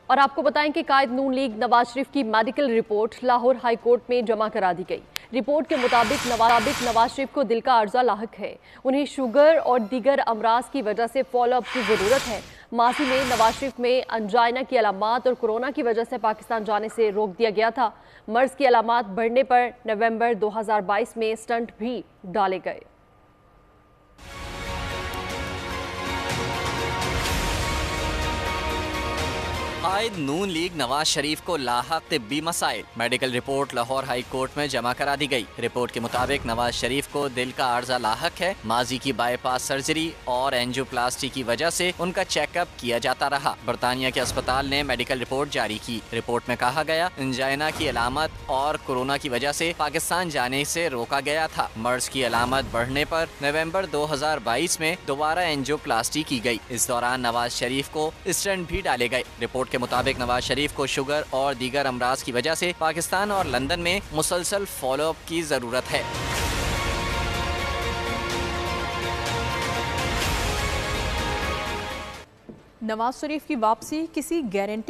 और आपको बताएं कि कायद नून लीग नवाज शरीफ की medical report Lahore high court में जमा करा दी गई। रिपोर्ट के मुताबिक नवाज शरीफ को दिल का अर्जा लाहक है। उन्हें शुगर और दीगर अमराज की वजह से फॉलोअप की ज़रूरत है। माजी में नवाज शरीफ में अंजाइना की अलामात और कोरोना की वजह से पाकिस्तान जाने से रोक दिया गया था। मर्ज की अलामात बढ़ने पर नवंबर 2022 में स्टंट भी डाले गए। कायद नून लीग नवाज शरीफ को लाहक तिब्बी मसाइल। Medical report Lahore high court में जमा करा दी गई। रिपोर्ट के मुताबिक नवाज शरीफ को दिल का अर्जा लाहक है। माजी की बाईपास सर्जरी और एंजियोप्लास्टी की वजह से उनका चेकअप किया जाता रहा। बरतानिया के अस्पताल ने मेडिकल रिपोर्ट जारी की। रिपोर्ट में कहा गया, अंजाइना की अलामत और कोरोना की वजह से पाकिस्तान जाने से रोका गया था। मर्ज की अलामत बढ़ने पर नवंबर 2022 में दोबारा एंजियोप्लास्टी की गई। इस दौरान नवाज शरीफ को स्टेंट भी डाले गए। रिपोर्ट के मुताबिक नवाज शरीफ को शुगर और दीगर अमराज की वजह से पाकिस्तान और लंदन में मुसलसल फॉलोअप की जरूरत है। नवाज शरीफ की वापसी किसी गारंटी